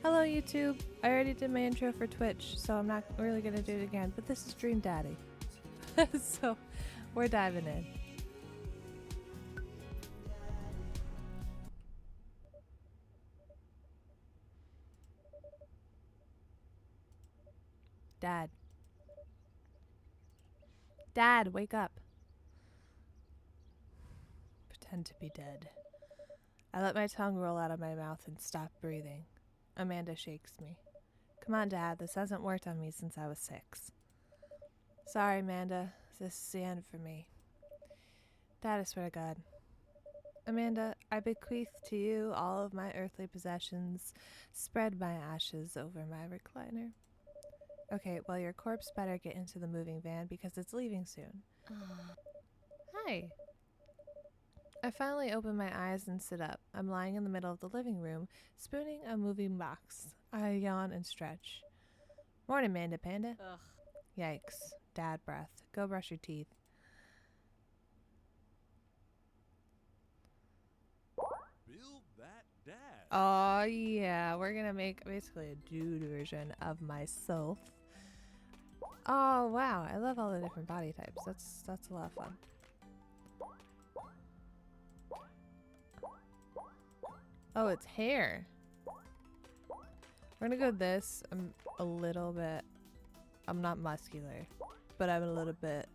Hello YouTube! I already did my intro for Twitch, so I'm not really gonna do it again, but this is Dream Daddy. So, we're diving in. Dad. Dad, wake up. Pretend to be dead. I let my tongue roll out of my mouth and stop breathing. Amanda shakes me. Come on, Dad, this hasn't worked on me since I was 6. Sorry, Amanda. This is the end for me. Dad, I swear to God. Amanda, I bequeath to you all of my earthly possessions. Spread my ashes over my recliner. Okay, well, your corpse better get into the moving van because it's leaving soon. Hi. I finally open my eyes and sit up. I'm lying in the middle of the living room, spooning a moving box. I yawn and stretch. Morning, Manda Panda. Ugh. Yikes. Dad breath. Go brush your teeth. Build that dad. Oh yeah, we're gonna make basically a dude version of myself. Oh wow, I love all the different body types. That's a lot of fun. Oh, it's hair. We're gonna go this. I'm a little bit. I'm not muscular, but I'm a little bit.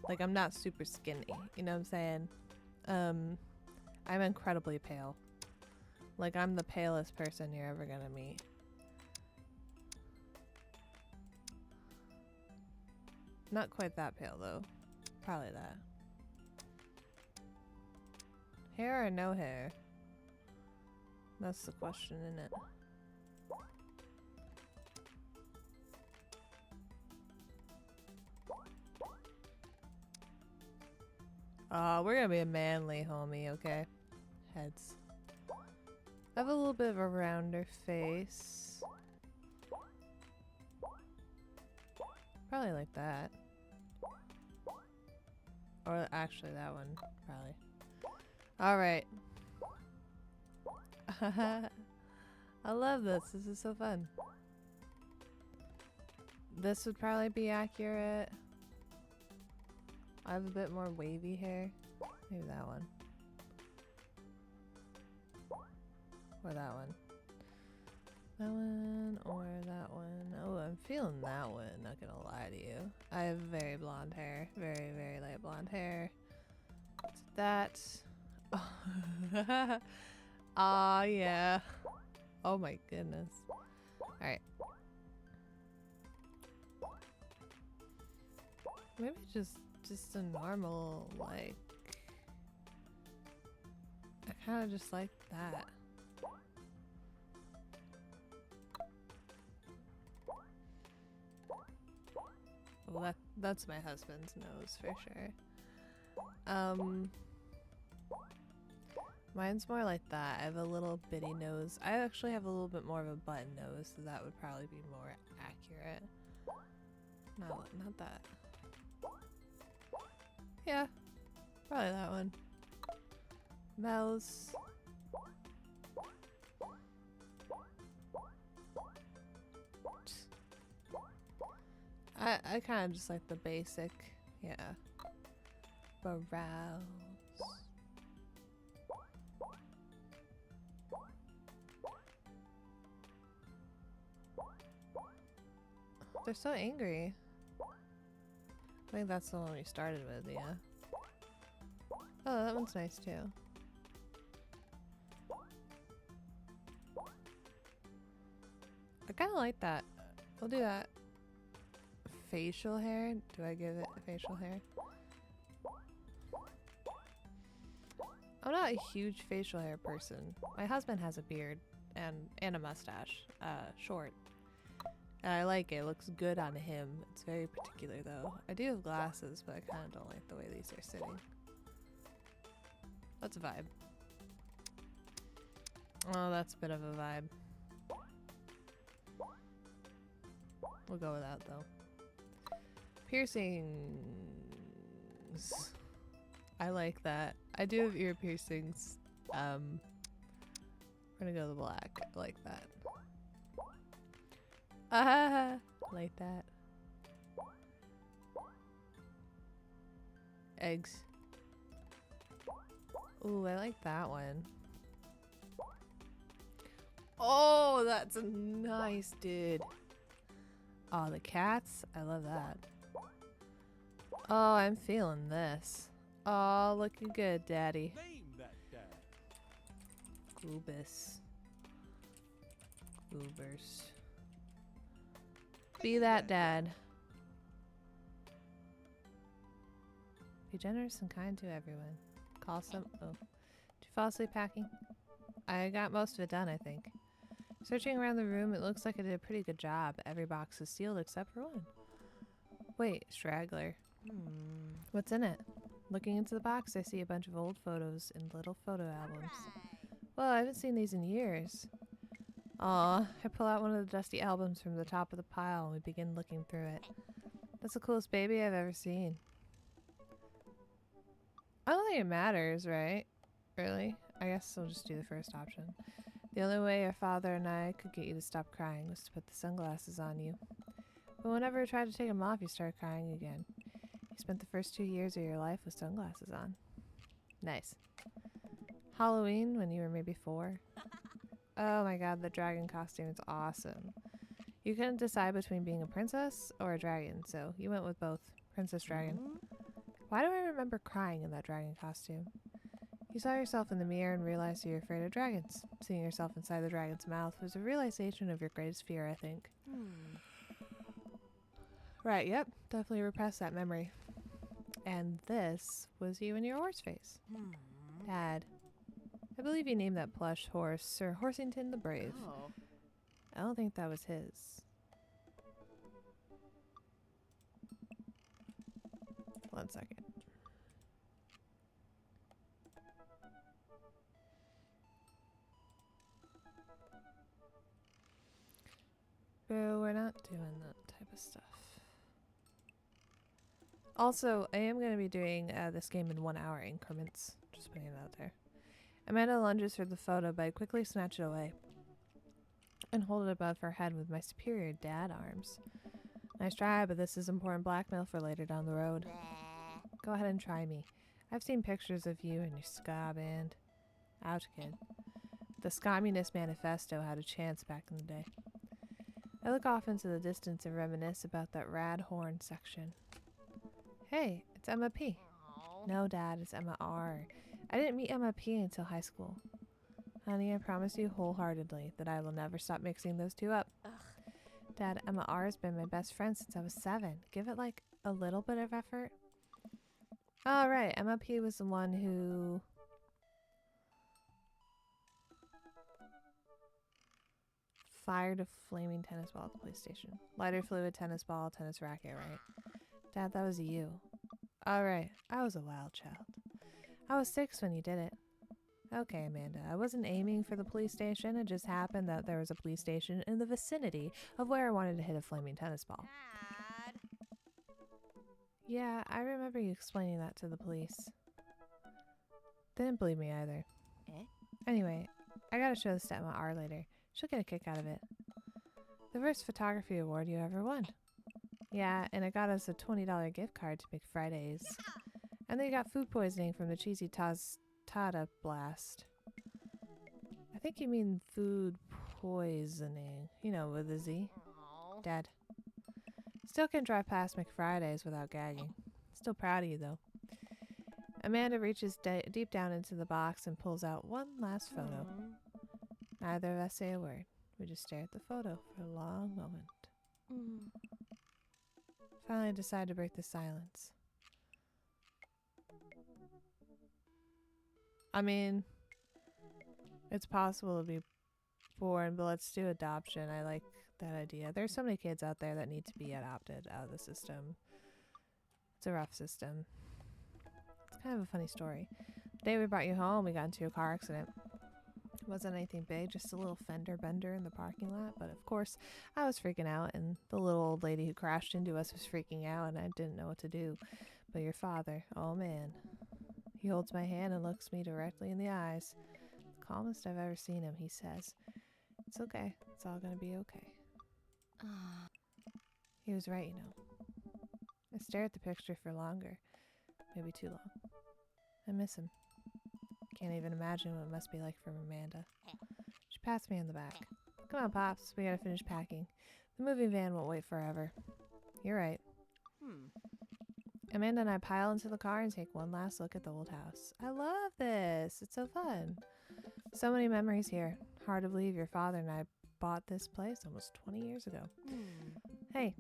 Like I'm not super skinny. You know what I'm saying? I'm incredibly pale. Like I'm the palest person you're ever gonna meet. Not quite that pale though. Probably that. Hair or no hair? That's the question, isn't it? We're gonna be a manly homie, okay? Heads. I have a little bit of a rounder face. Probably like that. Or actually that one, probably. Alright. I love this. This is so fun. This would probably be accurate. I have a bit more wavy hair. Maybe that one. Or that one. That one or that one. Oh, I'm feeling that one, not gonna lie to you. I have very blonde hair. Very, very light blonde hair. That. Ah, yeah. Oh my goodness. Alright. Maybe just a normal, like... I kind of just like that. Well, that's my husband's nose for sure. Mine's more like that. I have a little bitty nose. I actually have a little bit more of a button nose, so that would probably be more accurate. Not that. Yeah, probably that one. Mouse. I kind of just like the basic, yeah. Brows. They're so angry. I think that's the one we started with, yeah. Oh, that one's nice too. I kind of like that. We'll do that. Facial hair? Do I give it facial hair? I'm not a huge facial hair person. My husband has a beard and a mustache. Short. And I like it. It looks good on him. It's very particular though. I do have glasses, but I kind of don't like the way these are sitting. That's a vibe. Oh, that's a bit of a vibe. We'll go with that though. Piercings. I like that. I do have ear piercings. We're gonna go the black. I like that. Ah, like that. Eggs. Ooh, I like that one. Oh, that's nice, dude. Oh, the cats. I love that. Oh, I'm feeling this. Oh, looking good, Daddy. Name that dad. Goobus. Goobers. Be that dad. Be generous and kind to everyone. Call some. Oh. Did you fall asleep packing? I got most of it done, I think. Searching around the room, it looks like I did a pretty good job. Every box is sealed except for one. Wait, straggler. What's in it? Looking into the box, I see a bunch of old photos in little photo albums. Well, I haven't seen these in years. Aw, I pull out one of the dusty albums from the top of the pile and we begin looking through it. That's the coolest baby I've ever seen. I don't think it matters, right? Really? I guess I'll just do the first option. The only way your father and I could get you to stop crying was to put the sunglasses on you. But whenever I tried to take them off, you started crying again. You spent the first 2 years of your life with sunglasses on. Nice. Halloween, when you were maybe 4. Oh my god, the dragon costume is awesome. You couldn't decide between being a princess or a dragon, so you went with both. Princess Dragon. Why do I remember crying in that dragon costume? You saw yourself in the mirror and realized you were afraid of dragons. Seeing yourself inside the dragon's mouth was a realization of your greatest fear, I think. Right, yep. Definitely repressed that memory. And this was you in your horse face. Dad. I believe you named that plush horse Sir Horsington the Brave. Oh. I don't think that was his. One second. Boo, we're not doing that type of stuff. Also, I am going to be doing this game in 1 hour increments. Just putting it out there. Amanda lunges for the photo, but I quickly snatch it away and hold it above her head with my superior dad arms. Nice try, but this is important blackmail for later down the road. Go ahead and try me. I've seen pictures of you and your ska band. Ouch, kid. The Communist Manifesto had a chance back in the day. I look off into the distance and reminisce about that rad horn section. Hey, it's Emma P. No, Dad, it's Emma R. I didn't meet Emma P until high school. Honey, I promise you wholeheartedly that I will never stop mixing those two up. Dad, Emma R has been my best friend since I was 7. Give it like a little bit of effort. Oh, right. Emma P was the one who... fired a flaming tennis ball at the police station. Lighter fluid, tennis ball, tennis racket, right? Dad, that was you. Alright, I was a wild child. I was 6 when you did it. Okay, Amanda, I wasn't aiming for the police station. It just happened that there was a police station in the vicinity of where I wanted to hit a flaming tennis ball. Dad. Yeah, I remember you explaining that to the police. They didn't believe me either. Anyway, I gotta show this to Emma R later. She'll get a kick out of it. The first photography award you ever won. Yeah, and it got us a $20 gift card to make Fridays. And then you got food poisoning from the cheesy tostada blast. I think you mean food poisoning. You know, with a Z. Dad. Still can drive past McFridays without gagging. Still proud of you, though. Amanda reaches deep down into the box and pulls out one last photo. Neither of us say a word. We just stare at the photo for a long moment. Finally, I decide to break the silence. I mean, it's possible to be born, but let's do adoption. I like that idea. There's so many kids out there that need to be adopted out of the system. It's a rough system. It's kind of a funny story. The day we brought you home, we got into a car accident. It wasn't anything big, just a little fender bender in the parking lot. But of course, I was freaking out, and the little old lady who crashed into us was freaking out, and I didn't know what to do. But your father, oh man. He holds my hand and looks me directly in the eyes. The calmest I've ever seen him, he says. It's okay. It's all gonna be okay. He was right, you know. I stare at the picture for longer. Maybe too long. I miss him. Can't even imagine what it must be like for Amanda. She pats me on the back. Come on, Pops. We gotta finish packing. The moving van won't wait forever. You're right. Amanda and I pile into the car and take one last look at the old house. I love this. It's so fun. So many memories here. Hard to believe your father and I bought this place almost 20 years ago. Hey,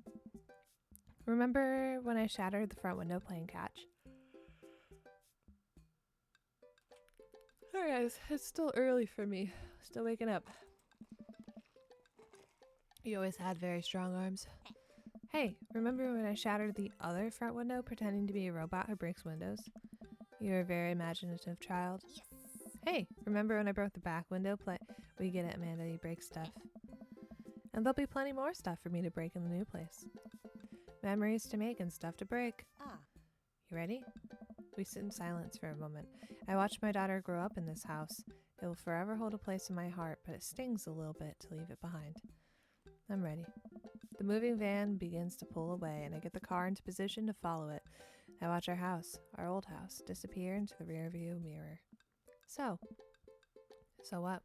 remember when I shattered the front window playing catch? Alright guys, it's still early for me. Still waking up. You always had very strong arms. Hey, remember when I shattered the other front window pretending to be a robot who breaks windows? You're a very imaginative child. Yes. Hey, remember when I broke the back window? We get it, Amanda, you break stuff. And there'll be plenty more stuff for me to break in the new place. Memories to make and stuff to break. You ready? We sit in silence for a moment. I watch my daughter grow up in this house. It will forever hold a place in my heart, but it stings a little bit to leave it behind. I'm ready. The moving van begins to pull away, and I get the car into position to follow it. I watch our house, our old house, disappear into the rearview mirror. So what?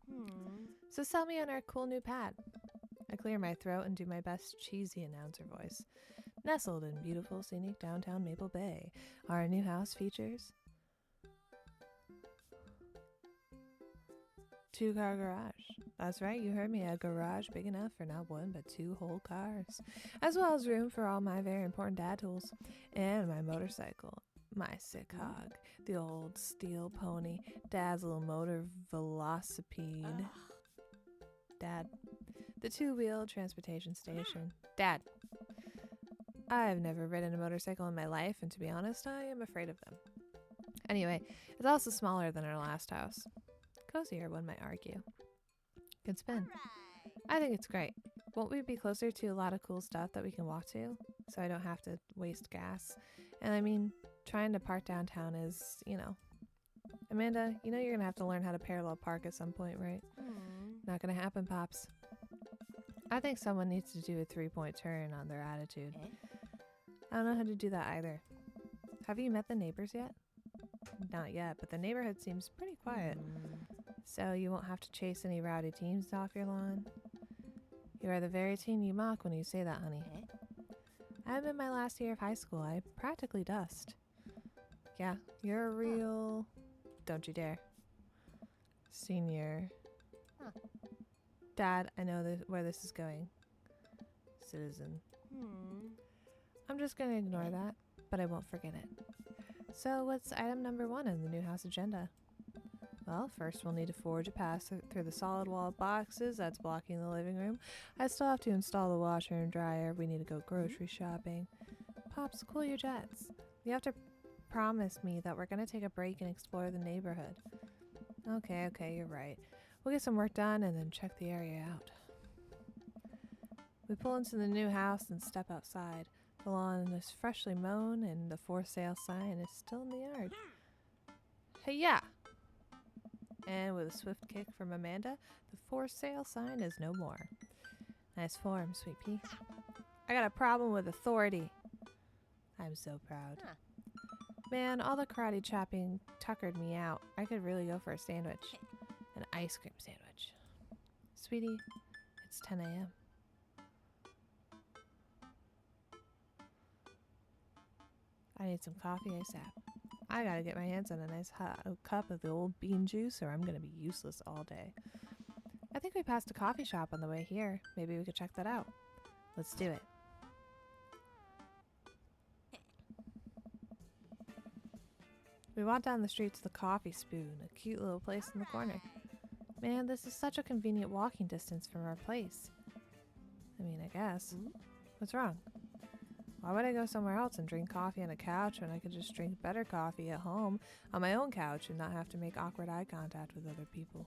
So sell me on our cool new pad. I clear my throat and do my best cheesy announcer voice. Nestled in beautiful, scenic downtown Maple Bay, our new house features 2-car garage. That's right, you heard me, a garage big enough for not one but 2 whole cars, as well as room for all my very important dad tools, and my motorcycle, my sick hog, the old steel pony, Dad's little motor velocipede. Dad, the 2-wheel transportation station. Dad, I've never ridden a motorcycle in my life, and to be honest, I am afraid of them. Anyway, it's also smaller than our last house. Cozier, one might argue. Good spin. I think it's great. Won't we be closer to a lot of cool stuff that we can walk to, so I don't have to waste gas? And I mean, trying to park downtown is, Amanda, you're going to have to learn how to parallel park at some point, right? Not going to happen, Pops. I think someone needs to do a 3-point turn on their attitude. I don't know how to do that either. Have you met the neighbors yet? Not yet, but the neighborhood seems pretty quiet. So you won't have to chase any rowdy teens off your lawn. You are the very teen you mock when you say that, honey. I'm in my last year of high school. I practically dust. Yeah, you're a real... Don't you dare. Senior. Dad, I know where this is going. Citizen. I'm just going to ignore that, but I won't forget it. So what's item number 1 in the new house agenda? Well, first we'll need to forge a pass through the solid wall boxes that's blocking the living room. I still have to install the washer and dryer. We need to go grocery shopping. Pops, cool your jets. You have to promise me that we're going to take a break and explore the neighborhood. Okay, you're right. We'll get some work done and then check the area out. We pull into the new house and step outside. The lawn is freshly mown and the for sale sign is still in the yard. Hey-ya! And with a swift kick from Amanda, the for sale sign is no more. Nice form, sweet pea. I got a problem with authority. I'm so proud. Man, all the karate chopping tuckered me out. I could really go for a sandwich. An ice cream sandwich. Sweetie, it's 10 a.m. I need some coffee ASAP. I gotta get my hands on a nice hot cup of the old bean juice or I'm gonna be useless all day. I think we passed a coffee shop on the way here. Maybe we could check that out. Let's do it. We walk down the street to the Coffee Spoon, a cute little place in the corner. Man, this is such a convenient walking distance from our place. I mean, I guess. What's wrong? Why would I go somewhere else and drink coffee on a couch when I could just drink better coffee at home on my own couch and not have to make awkward eye contact with other people?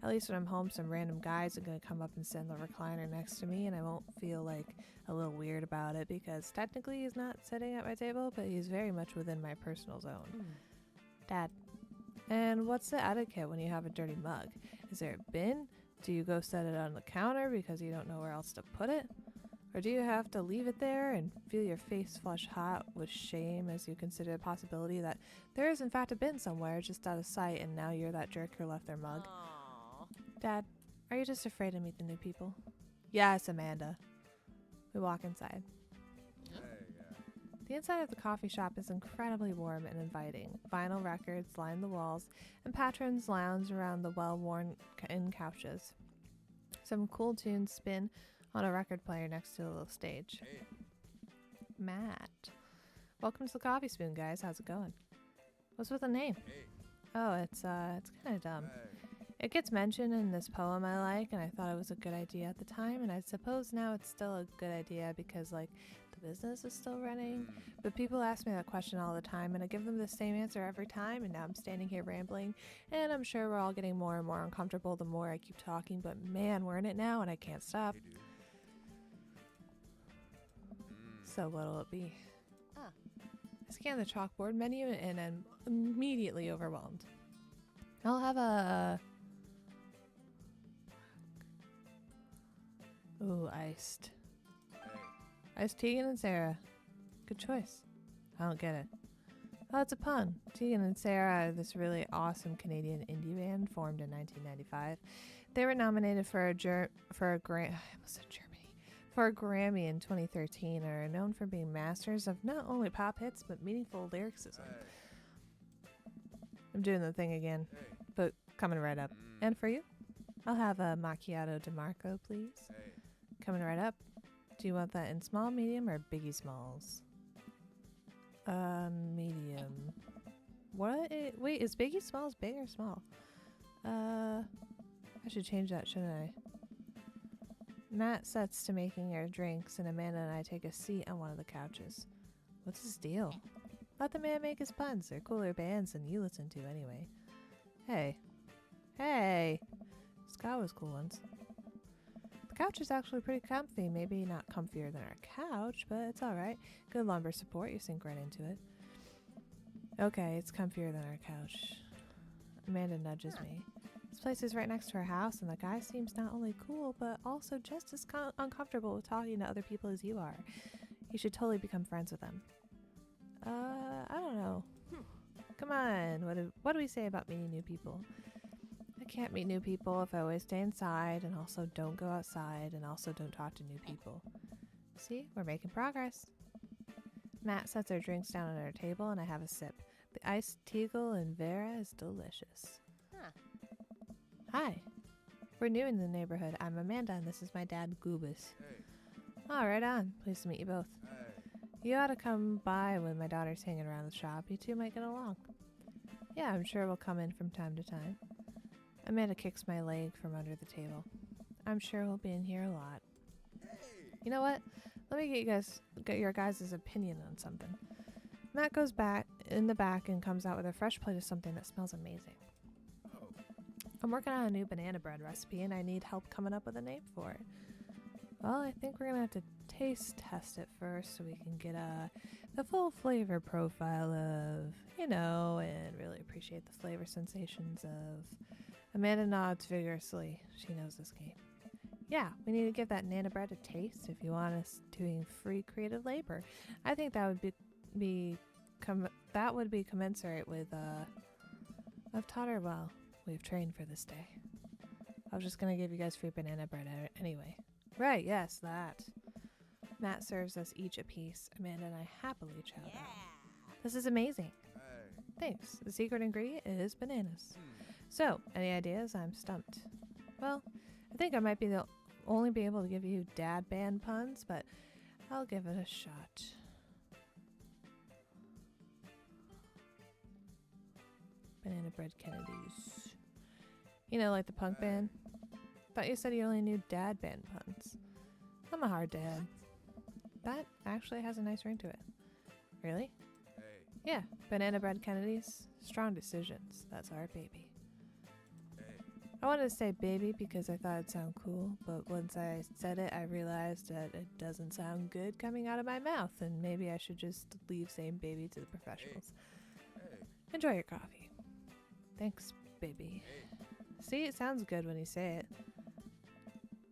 At least when I'm home, some random guys are going to come up and sit in the recliner next to me and I won't feel like a little weird about it because technically he's not sitting at my table, but he's very much within my personal zone. Dad. And what's the etiquette when you have a dirty mug? Is there a bin? Do you go set it on the counter because you don't know where else to put it? Or do you have to leave it there and feel your face flush hot with shame as you consider the possibility that there is in fact a bin somewhere just out of sight and now you're that jerk who left their mug? Aw. Dad, are you just afraid to meet the new people? Yes, Amanda. We walk inside. Hey, yeah. The inside of the coffee shop is incredibly warm and inviting. Vinyl records line the walls, and patrons lounge around the well-worn-in couches. Some cool tunes spin on a record player next to a little stage. Hey, Matt. Welcome to the Coffee Spoon, guys. How's it going? What's with the name? hey, Oh, it's kind of dumb. hey. It gets mentioned in this poem I like, and I thought it was a good idea at the time, and I suppose now it's still a good idea because, like, the business is still running. But people ask me that question all the time, and I give them the same answer every time, and now I'm standing here rambling, and I'm sure we're all getting more and more uncomfortable the more I keep talking, but man, we're in it now, and I can't stop. Hey, dude. So what'll it be? Ah. I scan the chalkboard menu, and I'm immediately overwhelmed. I'll have a... Ooh, iced. Hey, Iced Tegan and Sarah. Good choice. I don't get it. Oh, it's a pun. Tegan and Sarah are this really awesome Canadian indie band formed in 1995. They were nominated for a Grammy in 2013 and are known for being masters of not only pop hits but meaningful lyricism. hey, I'm doing the thing again, hey. but coming right up. And for you? I'll have a macchiato DeMarco, please. Hey, Coming right up. Do you want that in small, medium, or biggie smalls? Medium. What? Wait, is biggie smalls big or small? I should change that, shouldn't I? Matt sets to making our drinks, and Amanda and I take a seat on one of the couches. What's his deal? Let the man make his puns. They're cooler bands than you listen to anyway. Hey. Hey! Scott was cool once. The couch is actually pretty comfy. Maybe not comfier than our couch, but it's alright. Good lumbar support. You sink right into it. Okay, it's comfier than our couch. Amanda nudges me. This place is right next to our house, and the guy seems not only cool, but also just as uncomfortable with talking to other people as you are. You should totally become friends with him. I don't know. Come on, what do we say about meeting new people? I can't meet new people if I always stay inside, and also don't go outside, and also don't talk to new people. See, we're making progress. Matt sets our drinks down on our table, and I have a sip. The iced Teagle and Vera is delicious. Huh. Hi. We're new in the neighborhood. I'm Amanda, and this is my dad, Goobus. hey, Oh, right on. Pleased to meet you both. hey. You ought to come by when my daughter's hanging around the shop. You two might get along. Yeah, I'm sure we'll come in from time to time. Amanda kicks my leg from under the table. I'm sure we'll be in here a lot. You know what? Let me get your guys' opinion on something. Matt goes back in the back and comes out with a fresh plate of something that smells amazing. Oh, I'm working on a new banana bread recipe and I need help coming up with a name for it. Well, I think we're gonna have to taste test it first so we can get the full flavor profile of, and really appreciate the flavor sensations of. Amanda nods vigorously. She knows this game. Yeah, we need to give that nana bread a taste if you want us doing free creative labor. I think that would be commensurate with I've taught her well. We've trained for this day. I was just gonna give you guys free banana bread anyway. Right, yes, that. Matt serves us each a piece. Amanda and I happily chow Yeah. down. This is amazing. hey. Thanks. The secret ingredient is bananas. So, any ideas? I'm stumped. Well, I think I might only be able to give you dad band puns, but I'll give it a shot. Banana Bread Kennedys. Like the punk band? Thought you said you only knew dad band puns. I'm a hard dad. That actually has a nice ring to it. Really? Hey, Yeah, Banana Bread Kennedys. Strong decisions. That's our baby. hey. I wanted to say baby because I thought it'd sound cool, but once I said it, I realized that it doesn't sound good coming out of my mouth, and maybe I should just leave saying baby to the professionals. Hey, Enjoy your coffee. Thanks, baby. hey. See, it sounds good when you say it.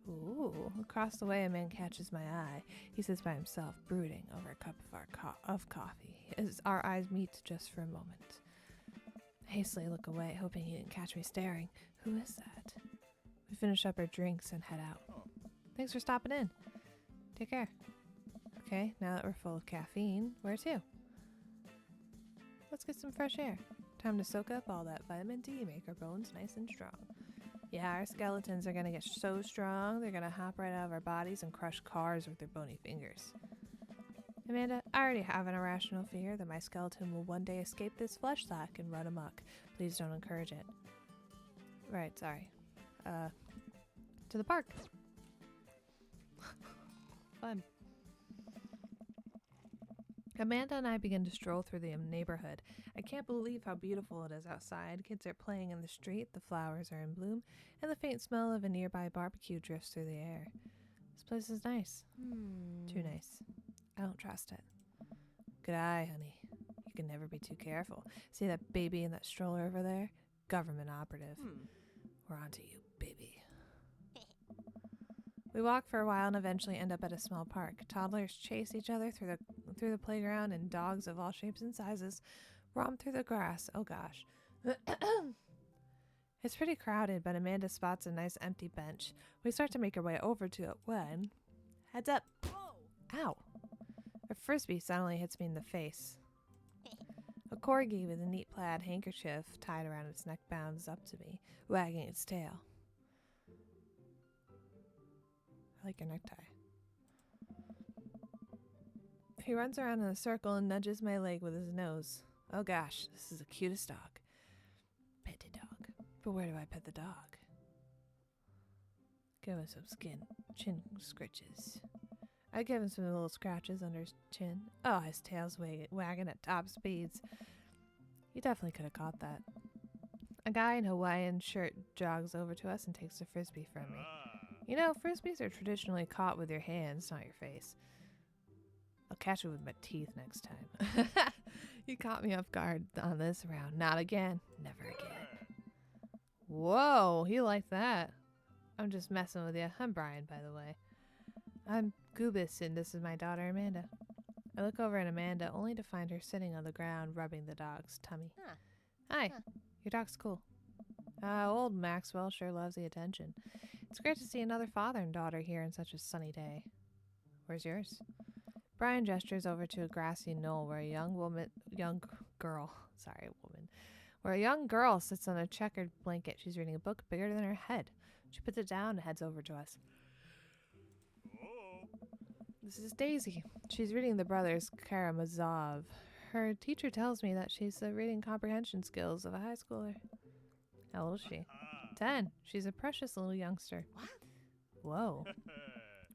Ooh, across the way a man catches my eye. He sits by himself, brooding over a cup of coffee. As our eyes meet just for a moment. I hastily look away, hoping he didn't catch me staring. Who is that? We finish up our drinks and head out. Oh. Thanks for stopping in. Take care. Okay, now that we're full of caffeine, where to? Let's get some fresh air. Time to soak up all that vitamin D, make our bones nice and strong. Yeah, our skeletons are gonna get so strong, they're gonna hop right out of our bodies and crush cars with their bony fingers. Amanda, I already have an irrational fear that my skeleton will one day escape this flesh sack and run amok. Please don't encourage it. Right, sorry. To the park. Fun. Amanda and I begin to stroll through the neighborhood. I can't believe how beautiful it is outside. Kids are playing in the street, the flowers are in bloom, and the faint smell of a nearby barbecue drifts through the air. This place is nice. Too nice. I don't trust it. Good eye, honey. You can never be too careful. See that baby in that stroller over there? Government operative. We're on to you, baby. We walk for a while and eventually end up at a small park. Toddlers chase each other through the playground, and dogs of all shapes and sizes romp through the grass. Oh gosh. It's pretty crowded, but Amanda spots a nice empty bench. We start to make our way over to it when... Heads up! Ow! A frisbee suddenly hits me in the face. A corgi with a neat plaid handkerchief tied around its neck bounds up to me, wagging its tail. I like your necktie. He runs around in a circle and nudges my leg with his nose. Oh gosh, this is the cutest dog. Pet the dog. But where do I pet the dog? Give him some chin scritches. I give him some little scratches under his chin. Oh, his tail's wagging at top speeds. You definitely could have caught that. A guy in a Hawaiian shirt jogs over to us and takes the frisbee from me. You know, frisbees are traditionally caught with your hands, not your face. I'll catch it with my teeth next time. You caught me off guard on this round. Not again. Never again. Whoa, he liked that. I'm just messing with you. I'm Brian, by the way. I'm Goobus, and this is my daughter, Amanda. I look over at Amanda, only to find her sitting on the ground, rubbing the dog's tummy. Hi. Your dog's cool. Old Maxwell sure loves the attention. It's great to see another father and daughter here on such a sunny day. Where's yours? Brian gestures over to a grassy knoll where a where a young girl sits on a checkered blanket. She's reading a book bigger than her head. She puts it down and heads over to us. This is Daisy. She's reading the Brothers Karamazov. Her teacher tells me that she's the reading comprehension skills of a high schooler. How old is she? 10. She's a precious little youngster. Whoa.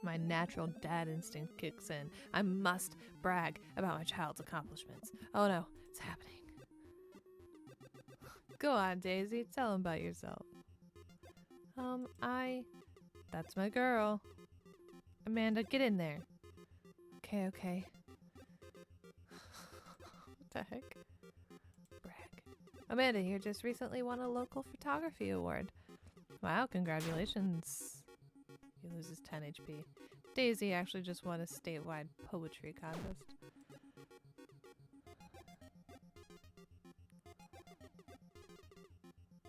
My natural dad instinct kicks in. I must brag about my child's accomplishments. Oh no, it's happening. Go on, Daisy. Tell him about yourself. That's my girl. Amanda, get in there. Okay. What the heck? Brag. Amanda here just recently won a local photography award. Wow, congratulations. He loses 10 HP. Daisy actually just won a statewide poetry contest.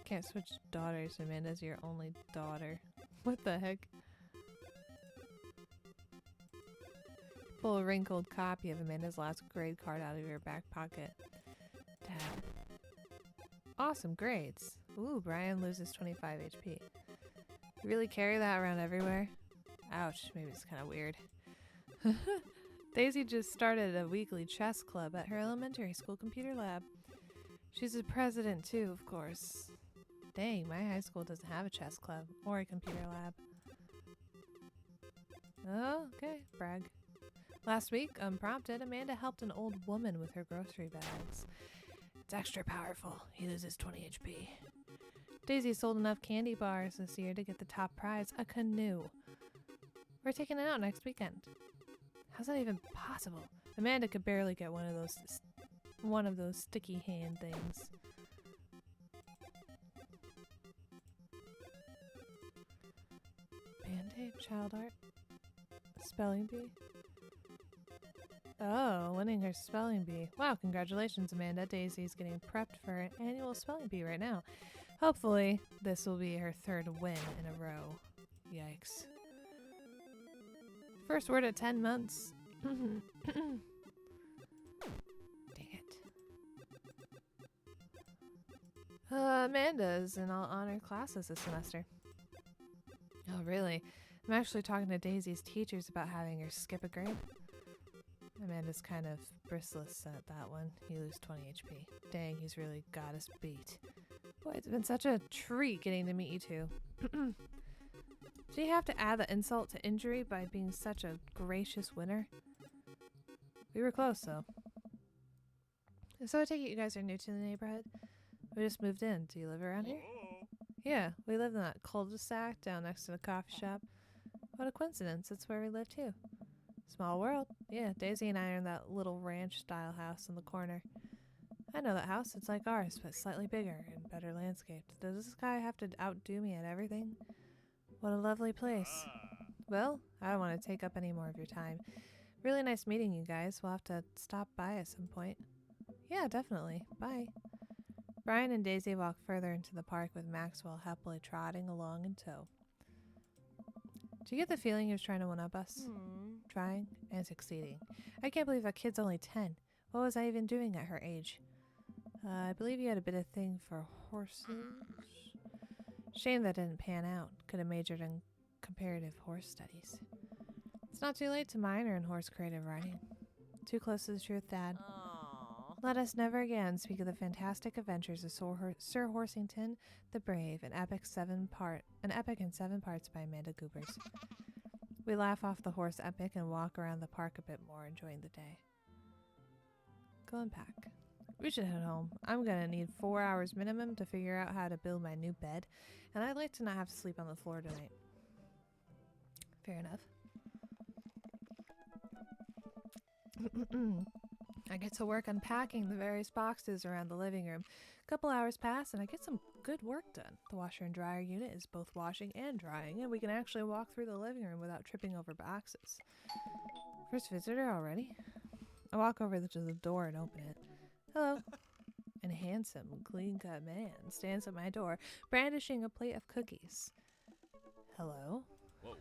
Can't switch daughters. Amanda's your only daughter. What the heck? Pull a wrinkled copy of Amanda's last grade card out of your back pocket. Dad. Awesome grades. Ooh, Brian loses 25 HP. You really carry that around everywhere? Ouch, maybe it's kind of weird. Daisy just started a weekly chess club at her elementary school computer lab. She's the president too, of course. Dang, my high school doesn't have a chess club or a computer lab. Oh, okay, brag. Last week, unprompted, Amanda helped an old woman with her grocery bags. It's extra powerful. He loses 20 HP. Daisy sold enough candy bars this year to get the top prize, a canoe. We're taking it out next weekend. How's that even possible? Amanda could barely get one of those sticky hand things. Band-Aid? Child art. Spelling bee. Oh, winning her spelling bee. Wow, congratulations, Amanda. Daisy's getting prepped for an annual spelling bee right now. Hopefully, this will be her third win in a row. Yikes. First word at 10 months. Dang it. Amanda's in all honor classes this semester. Oh, really? I'm actually talking to Daisy's teachers about having her skip a grade. Amanda's kind of bristless at that one. You lose 20 HP. Dang, he's really got us beat. Boy, it's been such a treat getting to meet you two. Do you have to add the insult to injury by being such a gracious winner? We were close, though. So I take it you guys are new to the neighborhood? We just moved in. Do you live around here? Yeah, we live in that cul-de-sac down next to the coffee shop. What a coincidence. It's where we live, too. Small world. Yeah, Daisy and I are in that little ranch-style house in the corner. I know that house. It's like ours, but slightly bigger and better landscaped. Does this guy have to outdo me at everything? What a lovely place. Well, I don't want to take up any more of your time. Really nice meeting you guys. We'll have to stop by at some point. Yeah, definitely. Bye. Brian and Daisy walk further into the park with Maxwell happily trotting along in tow. Do you get the feeling he was trying to one-up us? Trying and succeeding. I can't believe that kid's only 10. What was I even doing at her age? I believe you had a bit of thing for horses. Shame that didn't pan out. Could have majored in comparative horse studies. It's not too late to minor in horse creative writing. Too close to the truth, Dad. Let us never again speak of the fantastic adventures of Sir Horsington the Brave, an epic in 7 parts by Amanda Goobers. We laugh off the horse epic and walk around the park a bit more, enjoying the day. Go and pack. We should head home. I'm gonna need 4 hours minimum to figure out how to build my new bed, and I'd like to not have to sleep on the floor tonight. Fair enough. I get to work unpacking the various boxes around the living room. A couple hours pass and I get some good work done. The washer and dryer unit is both washing and drying, and we can actually walk through the living room without tripping over boxes. First visitor already? I walk over to the door and open it. Hello. And a handsome, clean-cut man stands at my door, brandishing a plate of cookies. Hello? Whoa.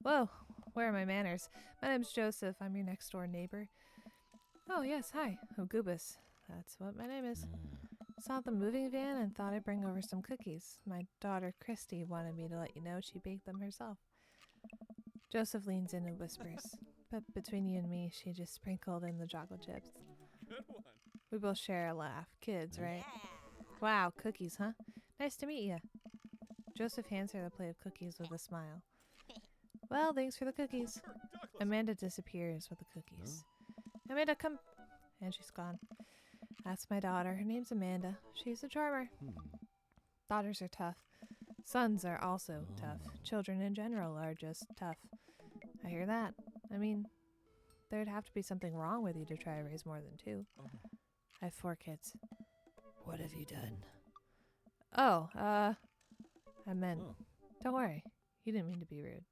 Whoa, where are my manners? My name's Joseph. I'm your next-door neighbor. Oh, yes, hi. I'm Goobus. That's what my name is. Saw the moving van and thought I'd bring over some cookies. My daughter, Christy, wanted me to let you know she baked them herself. Joseph leans in and whispers, but between you and me, she just sprinkled in the chocolate chips. Good one. We both share a laugh. Kids, right? Wow, cookies, huh? Nice to meet you. Joseph hands her the plate of cookies with a smile. Well, thanks for the cookies. Amanda disappears with the cookies. Amanda, come. And she's gone. That's my daughter. Her name's Amanda. She's a charmer. Daughters are tough. Sons are also tough. Children in general are just tough. I hear that. I mean, there'd have to be something wrong with you to try to raise more than 2. I have 4 kids. What have you done? Oh, I meant, don't worry. You didn't mean to be rude.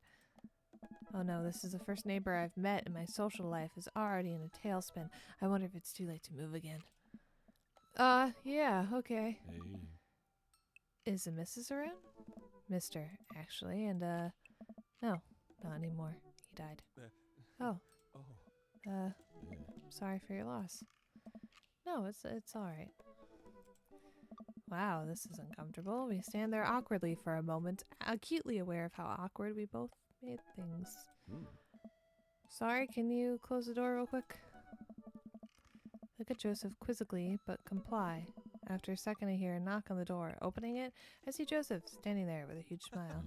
Oh no, this is the first neighbor I've met and my social life is already in a tailspin. I wonder if it's too late to move again. Yeah, okay. Hey. Is the missus around? Mr., actually, and, no, not anymore. He died. Oh. Sorry for your loss. No, it's alright. Wow, this is uncomfortable. We stand there awkwardly for a moment, acutely aware of how awkward we both made things. Sorry, can you close the door real quick? Look at Joseph quizzically, but comply. After a second, I hear a knock on the door. Opening it, I see Joseph standing there with a huge smile.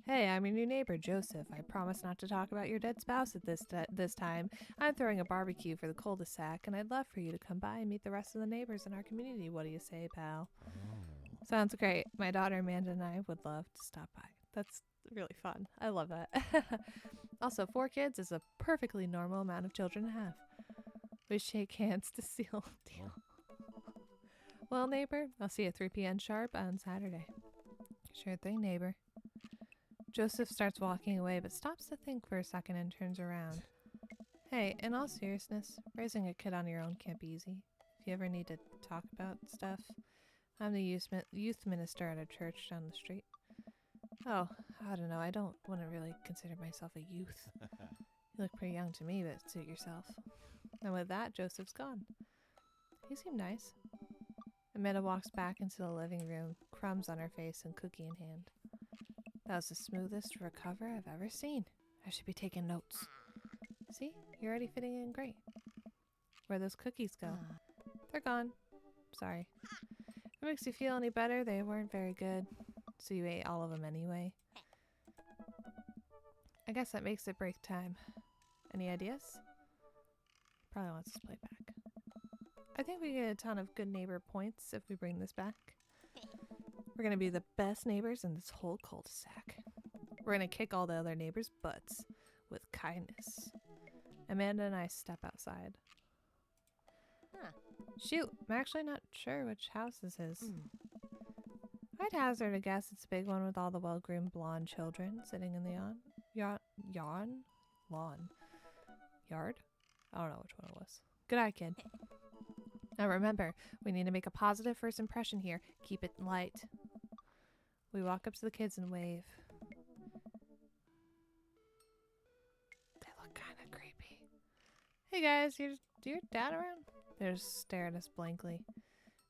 Hey, I'm your new neighbor, Joseph. I promise not to talk about your dead spouse at this time. I'm throwing a barbecue for the cul-de-sac, and I'd love for you to come by and meet the rest of the neighbors in our community. What do you say, pal? Sounds great. My daughter Amanda and I would love to stop by. That's really fun. I love that. Also, 4 kids is a perfectly normal amount of children to have. We shake hands to seal the deal. Well, neighbor, I'll see you at 3 p.m. sharp on Saturday. Sure thing, neighbor. Joseph starts walking away, but stops to think for a second and turns around. Hey, in all seriousness, raising a kid on your own can't be easy. If you ever need to talk about stuff, I'm the youth minister at a church down the street. Oh, I don't know. I don't want to really consider myself a youth. You look pretty young to me, but suit yourself. And with that, Joseph's gone. He seemed nice. Amanda walks back into the living room, crumbs on her face and cookie in hand. That was the smoothest recover I've ever seen. I should be taking notes. See? You're already fitting in great. Where'd those cookies go? They're gone. Sorry. If it makes you feel any better, they weren't very good. So you ate all of them anyway. I guess that makes it break time. Any ideas? Probably wants to play back. I think we get a ton of good neighbor points if we bring this back. We're gonna be the best neighbors in this whole cul-de-sac. We're gonna kick all the other neighbors' butts with kindness. Amanda and I step outside. Shoot, I'm actually not sure which house this is. I'd hazard a guess it's a big one with all the well-groomed blonde children sitting in the lawn? Yard? I don't know which one it was. Good eye, kid. Now remember, we need to make a positive first impression here. Keep it light. We walk up to the kids and wave. They look kind of creepy. Hey guys, your dad around? They just stare at us blankly.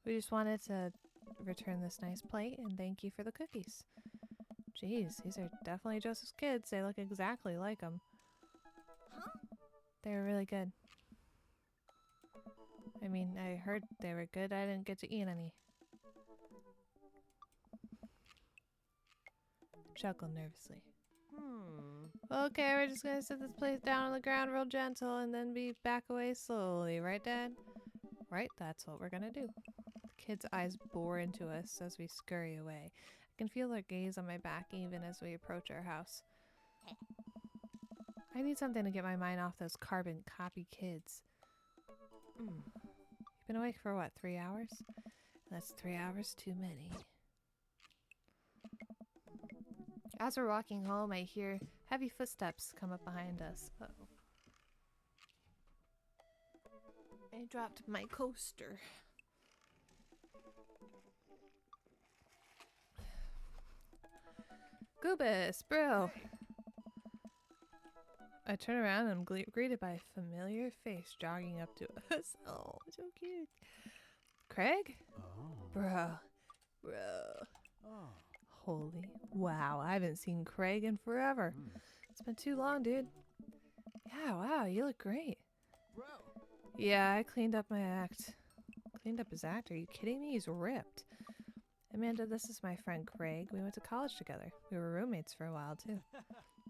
We just wanted to return this nice plate and thank you for the cookies. Jeez, these are definitely Joseph's kids. They look exactly like him. They were really good. I mean, I heard they were good. I didn't get to eat any. Chuckled nervously. Okay, we're just gonna set this plate down on the ground real gentle and then be back away slowly, right, Dad? Right, that's what we're gonna do. The kids' eyes bore into us as we scurry away. I can feel their gaze on my back even as we approach our house. I need something to get my mind off those carbon copy kids. You've been awake for what, 3 hours? That's 3 hours too many. As we're walking home, I hear heavy footsteps come up behind us. Uh-oh. I dropped my coaster. Goobus, bro. I turn around and am greeted by a familiar face jogging up to us. Oh, so cute. Craig? Oh. Bro. Oh. Holy wow, I haven't seen Craig in forever. It's been too long, dude. Yeah, wow, you look great. Bro. Yeah, I cleaned up my act. Cleaned up his act? Are you kidding me? He's ripped. Amanda, this is my friend Craig. We went to college together. We were roommates for a while, too.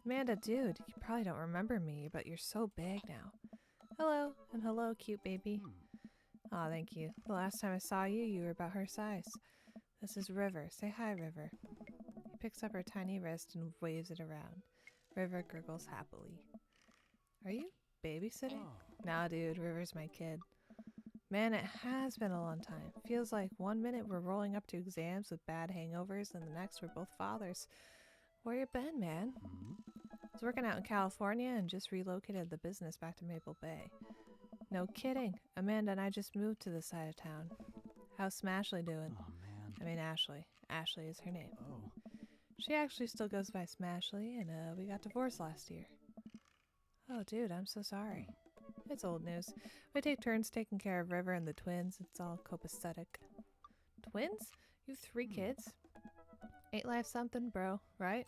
Amanda, dude, you probably don't remember me, but you're so big now. Hello, and hello, cute baby. Aw, thank you. The last time I saw you, you were about her size. This is River. Say hi, River. He picks up her tiny wrist and waves it around. River gurgles happily. Are you babysitting? Nah, dude, River's my kid. Man, it has been a long time. Feels like 1 minute we're rolling up to exams with bad hangovers, and the next we're both fathers. Where you been, man? I was working out in California and just relocated the business back to Maple Bay. No kidding. Amanda and I just moved to this side of town. How's Smashley doing? Oh, man. I mean Ashley. Ashley is her name. Oh. She actually still goes by Smashley, and we got divorced last year. Oh, dude, I'm so sorry. It's old news. We take turns taking care of River and the twins. It's all copacetic. Twins? You have 3 kids? Ain't life something, bro, right?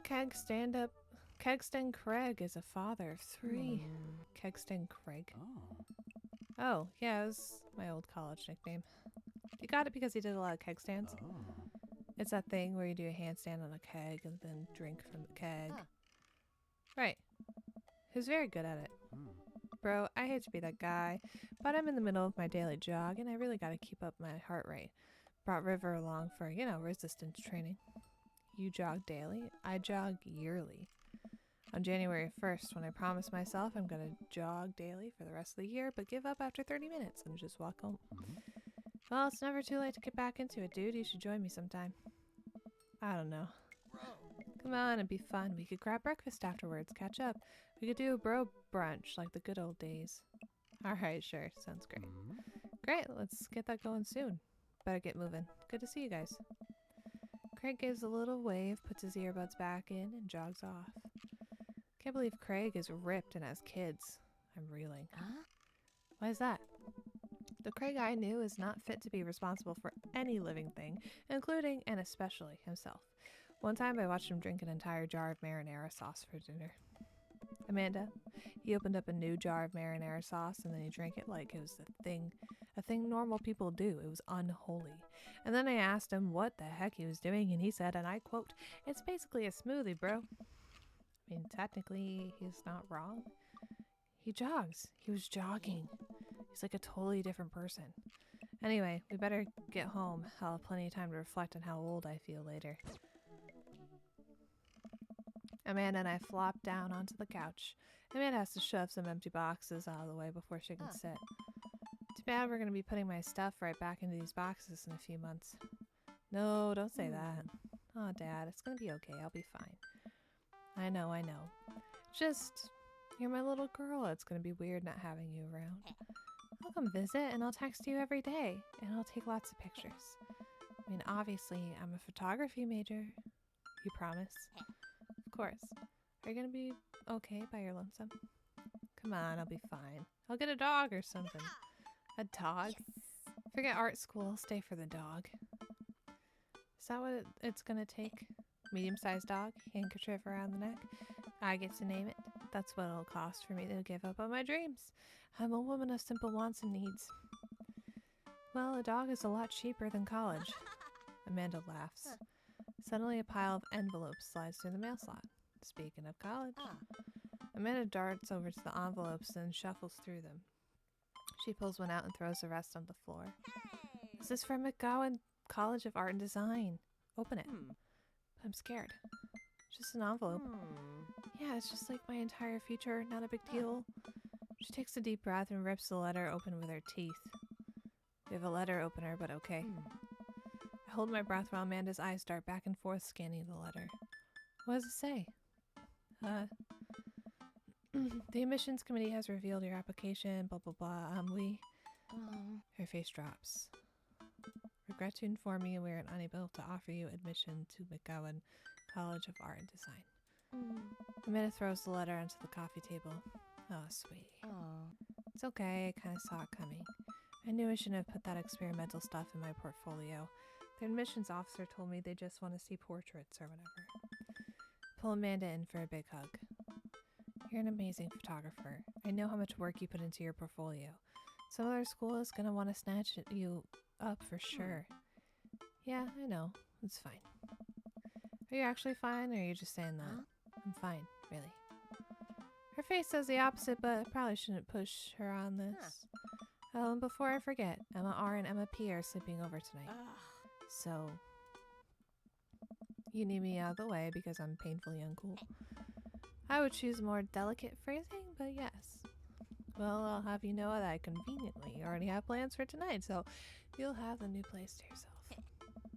Kegston Craig is a father of 3. Kegston Craig. Oh. Oh, yeah, it was my old college nickname. You got it because he did a lot of keg stands. Oh. It's that thing where you do a handstand on a keg and then drink from the keg. Right. He was very good at it. Bro, I hate to be that guy, but I'm in the middle of my daily jog and I really gotta keep up my heart rate. Brought River along for, resistance training. You jog daily, I jog yearly. On January 1st, when I promised myself I'm gonna jog daily for the rest of the year, but give up after 30 minutes and just walk home. Well, it's never too late to get back into it, dude. You should join me sometime. I don't know. Come on, it'd be fun. We could grab breakfast afterwards, catch up. We could do a bro brunch like the good old days. Alright, sure. Sounds great. Great, let's get that going soon. Better get moving. Good to see you guys. Craig gives a little wave, puts his earbuds back in, and jogs off. Can't believe Craig is ripped and has kids. I'm reeling. Why is that? The Craig I knew is not fit to be responsible for any living thing, including and especially himself. One time I watched him drink an entire jar of marinara sauce for dinner. Amanda, he opened up a new jar of marinara sauce and then he drank it like it was a thing normal people do. It was unholy. And then I asked him what the heck he was doing and he said, and I quote, "It's basically a smoothie, bro." I mean, technically, he's not wrong. He jogs. He was jogging. He's like a totally different person. Anyway, we better get home. I'll have plenty of time to reflect on how old I feel later. Amanda and I flop down onto the couch. Amanda has to shove some empty boxes out of the way before she can sit. Too bad we're going to be putting my stuff right back into these boxes in a few months. No, don't say that. Oh, Dad, it's going to be okay. I'll be fine. I know. Just, you're my little girl. It's going to be weird not having you around. I'll come visit and I'll text you every day and I'll take lots of pictures. I mean, obviously, I'm a photography major. You promise? Of course. Are you going to be okay by your lonesome? Come on, I'll be fine. I'll get a dog or something. A dog? Forget art school. I'll stay for the dog. Is that what it's going to take? Medium-sized dog? Handkerchief around the neck? I get to name it. That's what it'll cost for me to give up on my dreams. I'm a woman of simple wants and needs. Well, a dog is a lot cheaper than college. Amanda laughs. Suddenly a pile of envelopes slides through the mail slot. Speaking of college. Amanda darts over to the envelopes and shuffles through them. She pulls one out and throws the rest on the floor. This is from McGowan College of Art and Design. Open it. I'm scared. Just an envelope. Yeah, it's just like my entire future. Not a big deal. She takes a deep breath and rips the letter open with her teeth. We have a letter opener, but okay. I hold my breath while Amanda's eyes dart back and forth scanning the letter. What does it say? The admissions committee has revealed your application, blah, blah, blah. Her face drops. Regret to inform you we are unable to offer you admission to McGowan College of Art and Design. Amanda throws the letter onto the coffee table. Oh, sweetie. It's okay. I kind of saw it coming. I knew I shouldn't have put that experimental stuff in my portfolio. The admissions officer told me they just want to see portraits or whatever. Pull Amanda in for a big hug. You're an amazing photographer. I know how much work you put into your portfolio. Some other school is going to want to snatch you up for sure. Yeah, I know. It's fine. Are you actually fine, or are you just saying that? I'm fine, really. Her face says the opposite, but I probably shouldn't push her on this. Oh, and before I forget, Emma R and Emma P are sleeping over tonight. So, you need me out of the way because I'm painfully uncool. I would choose more delicate phrasing, but yes. Well, I'll have you know that I conveniently already have plans for tonight, so you'll have the new place to yourself.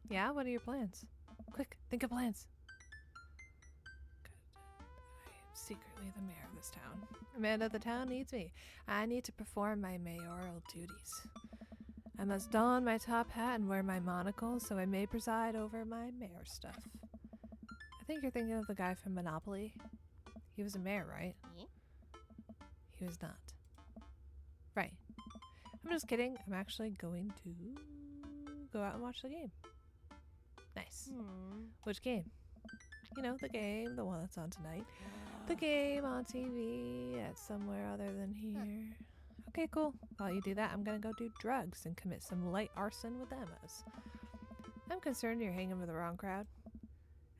Yeah, what are your plans? Quick, think of plans. I am secretly the mayor of this town. Amanda, the town needs me. I need to perform my mayoral duties. I must don my top hat and wear my monocle so I may preside over my mayor stuff. I think you're thinking of the guy from Monopoly. He was a mayor, right? He was not. Right. I'm just kidding. I'm actually going to go out and watch the game. Nice. Which game? You know, the game, the one that's on tonight. The game on TV at somewhere other than here. Okay, cool. While you do that, I'm gonna go do drugs and commit some light arson with Emma's. I'm concerned you're hanging with the wrong crowd.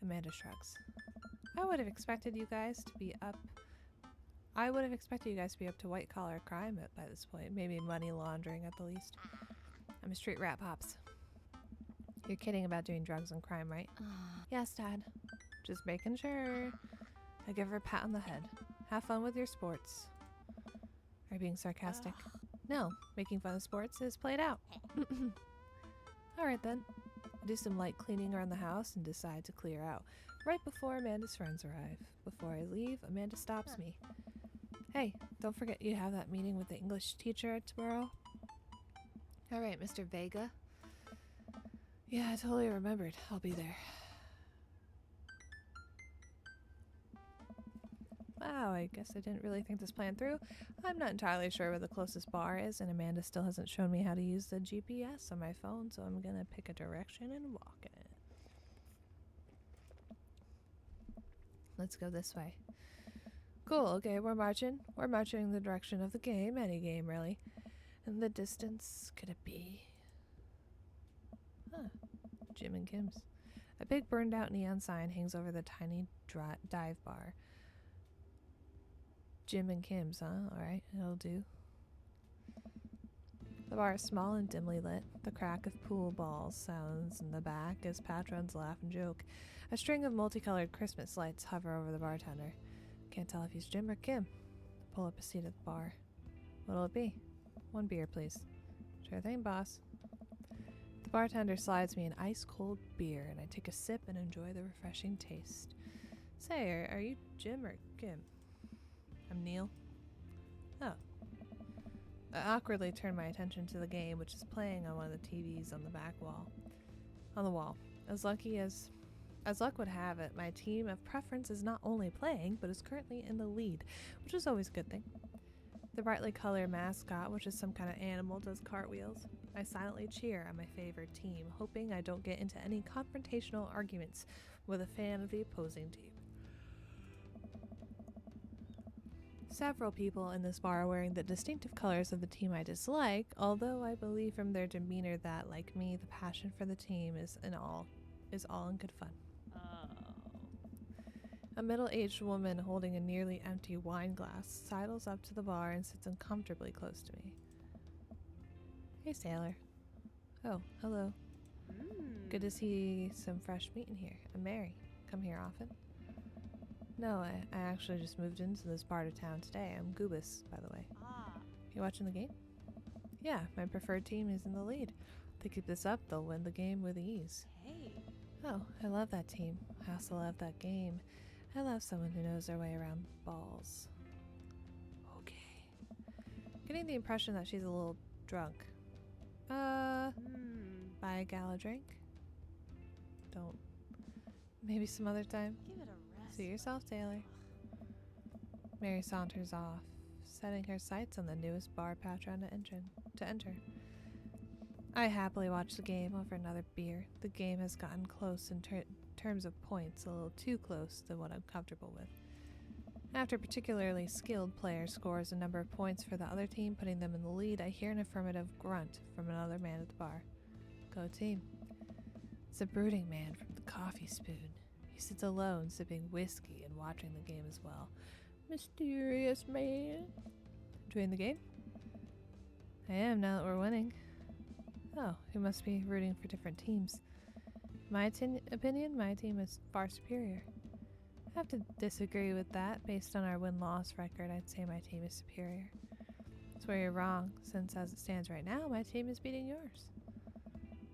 Amanda shrugs. I would have expected you guys to be up to white-collar crime by this point. Maybe money laundering at the least. I'm a street rat, Pops. You're kidding about doing drugs and crime, right? Yes, Dad. Just making sure. I give her a pat on the head. Have fun with your sports. Are you being sarcastic? No. Making fun of sports is played out. Alright then. I do some light cleaning around the house and decide to clear out, right before Amanda's friends arrive. Before I leave, Amanda stops me. Hey, don't forget you have that meeting with the English teacher tomorrow. All right, Mr. Vega. Yeah, I totally remembered. I'll be there. Wow, I guess I didn't really think this plan through. I'm not entirely sure where the closest bar is, and Amanda still hasn't shown me how to use the GPS on my phone, so I'm gonna pick a direction and walk in it. Let's go this way. Cool, okay, we're marching. We're marching in the direction of the game, any game really. In the distance, could it be? Huh, Jim and Kim's. A big burned out neon sign hangs over the tiny dive bar. Jim and Kim's, huh? Alright, it'll do. The bar is small and dimly lit. The crack of pool balls sounds in the back as patrons laugh and joke. A string of multicolored Christmas lights hover over the bartender. Can't tell if he's Jim or Kim. Pull up a seat at the bar. What'll it be? 1 beer, please. Sure thing, boss. The bartender slides me an ice-cold beer, and I take a sip and enjoy the refreshing taste. Say, are you Jim or Kim? I'm Neil. Oh. I awkwardly turn my attention to the game, which is playing on one of the TVs on the back wall. On the wall. As luck would have it, my team of preference is not only playing, but is currently in the lead, which is always a good thing. The brightly colored mascot, which is some kind of animal, does cartwheels. I silently cheer on my favorite team, hoping I don't get into any confrontational arguments with a fan of the opposing team. Several people in this bar are wearing the distinctive colors of the team I dislike, although I believe from their demeanor that, like me, the passion for the team is all in good fun. A middle-aged woman holding a nearly empty wine glass sidles up to the bar and sits uncomfortably close to me. Hey, sailor. Oh, hello. Good to see some fresh meat in here. I'm Mary. Come here often? No, I actually just moved into this part of town today. I'm Goobus, by the way. You watching the game? Yeah, my preferred team is in the lead. If they keep this up, they'll win the game with ease. Hey. Oh, I love that team. I also love that game. I love someone who knows their way around balls. Okay. Getting the impression that she's a little drunk. Buy a gal a drink? Don't. Maybe some other time? Give it a rest. Suit yourself, Taylor. Mary saunters off, setting her sights on the newest bar patron to enter. I happily watch the game over another beer. The game has gotten close in terms of points, a little too close to what I'm comfortable with. After a particularly skilled player scores a number of points for the other team, putting them in the lead, I hear an affirmative grunt from another man at the bar. Go team. It's a brooding man from the coffee spoon. He sits alone, sipping whiskey and watching the game as well. Mysterious man. Enjoying the game? I am, now that we're winning. Oh, we must be rooting for different teams. My opinion, my team is far superior. I have to disagree with that. Based on our win-loss record, I'd say my team is superior. That's where you're wrong, since as it stands right now, my team is beating yours.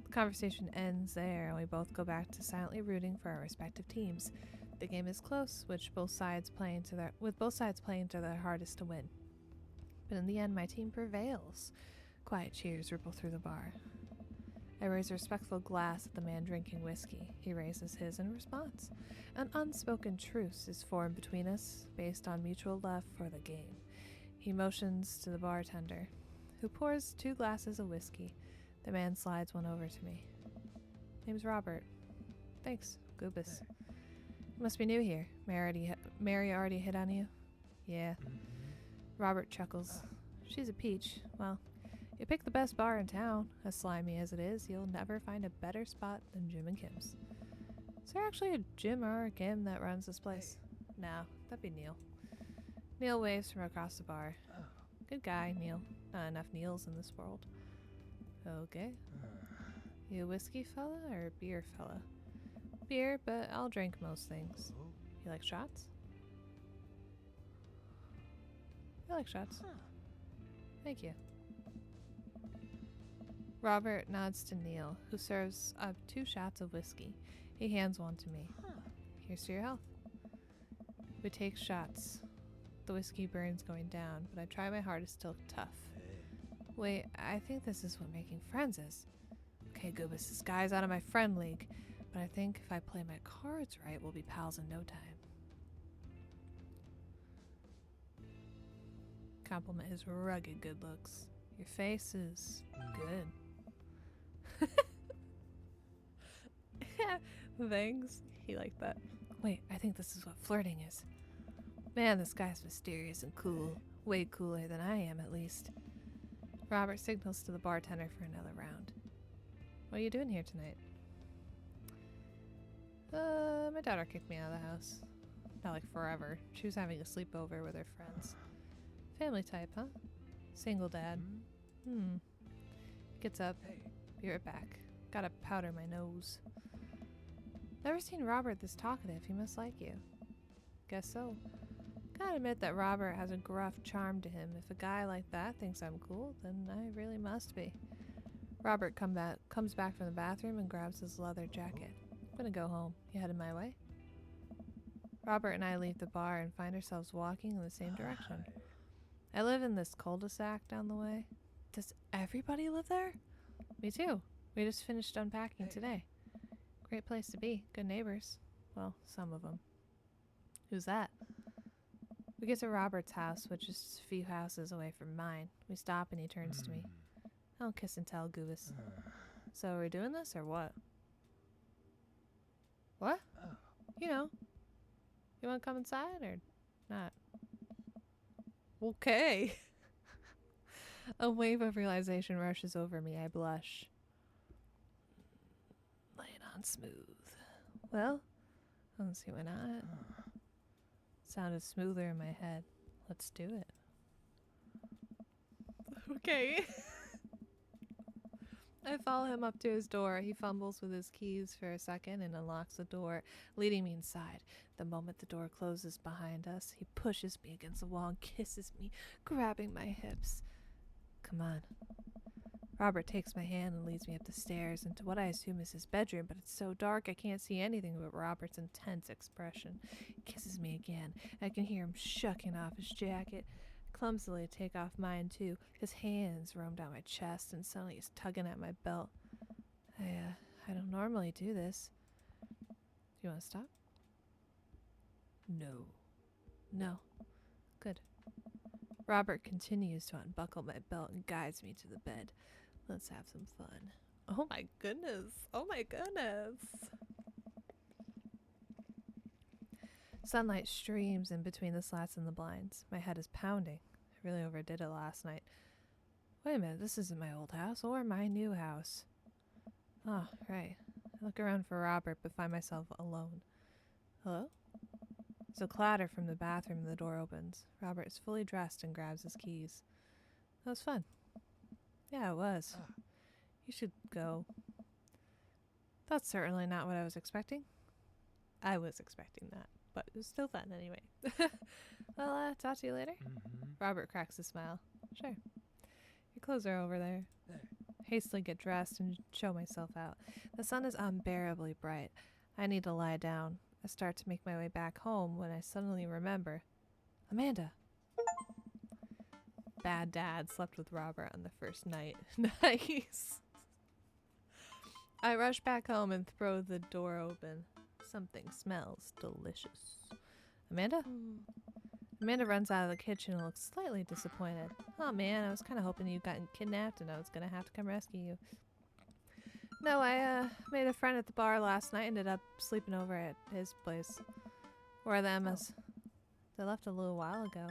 The conversation ends there, and we both go back to silently rooting for our respective teams. The game is close, with both sides playing to their hardest to win. But in the end, my team prevails. Quiet cheers ripple through the bar. I raise a respectful glass at the man drinking whiskey. He raises his in response. An unspoken truce is formed between us, based on mutual love for the game. He motions to the bartender, who pours 2 glasses of whiskey. The man slides one over to me. Name's Robert. Thanks, Goobus. You must be new here. Mary already hit on you? Yeah. Robert chuckles. She's a peach. Well, you picked the best bar in town. As slimy as it is, you'll never find a better spot than Jim and Kim's. Is there actually a Jim or a Kim that runs this place? No, that'd be Neil. Neil waves from across the bar. Good guy, Neil. Not enough Neils in this world. Okay. You a whiskey fella or a beer fella? Beer, but I'll drink most things. You like shots? I like shots. Thank you. Robert nods to Neil, who serves up 2 shots of whiskey. He hands one to me. Here's to your health. We take shots. The whiskey burns going down, but I try my hardest to look tough. Wait, I think this is what making friends is. Okay, Goobus, this guy's out of my friend league, but I think if I play my cards right, we'll be pals in no time. Compliment his rugged good looks. Your face is good. Thanks. He liked that. Wait, I think this is what flirting is. Man, this guy's mysterious and cool. Way cooler than I am, at least. Robert signals to the bartender for another round. What are you doing here tonight? My daughter kicked me out of the house. Not like forever. She was having a sleepover with her friends. Family type, huh? Single dad. Gets up. Be right back. Gotta powder my nose. Never seen Robert this talkative. He must like you. Guess so. Gotta admit that Robert has a gruff charm to him. If a guy like that thinks I'm cool, then I really must be. Robert comes back from the bathroom and grabs his leather jacket. I'm gonna go home. You headed my way? Robert and I leave the bar and find ourselves walking in the same direction. I live in this cul-de-sac down the way. Does everybody live there? Me too. We just finished unpacking today. Great place to be. Good neighbors. Well, some of them. Who's that? We get to Robert's house, which is just a few houses away from mine. We stop and he turns to me. I'll kiss and tell, Goobus. So are we doing this or what? What? You know. You want to come inside or not? Okay. A wave of realization rushes over me. I blush. Lay it on smooth. Well, I don't see why not. Sounded smoother in my head. Let's do it. Okay. I follow him up to his door. He fumbles with his keys for a second and unlocks the door, leading me inside. The moment the door closes behind us, he pushes me against the wall and kisses me, grabbing my hips. Come on. Robert takes my hand and leads me up the stairs into what I assume is his bedroom, but it's so dark I can't see anything but Robert's intense expression. He kisses me again. I can hear him shucking off his jacket. Clumsily take off mine too. His hands roam down my chest and suddenly he's tugging at my belt. I don't normally do this. Do you want to stop? No. No. Good. Robert continues to unbuckle my belt and guides me to the bed. Let's have some fun. Oh my goodness. Oh my goodness. Sunlight streams in between the slats and the blinds. My head is pounding. I really overdid it last night. Wait a minute, this isn't my old house or my new house. Oh, right. I look around for Robert but find myself alone. Hello? There's a clatter from the bathroom and the door opens. Robert is fully dressed and grabs his keys. That was fun. Yeah, it was. You should go. That's certainly not what I was expecting. I was expecting that, but it was still fun anyway. Well, talk to you later. Robert cracks a smile. Sure. Your clothes are over there. Hastily get dressed and show myself out. The sun is unbearably bright. I need to lie down. I start to make my way back home when I suddenly remember. Amanda. Bad dad slept with Robert on the first night. Nice. I rush back home and throw the door open. Something smells delicious. Amanda? Amanda runs out of the kitchen and looks slightly disappointed. Oh man, I was kind of hoping you'd gotten kidnapped and I was going to have to come rescue you. No, I made a friend at the bar last night, ended up sleeping over at his place. Where are the Emmas? They left a little while ago.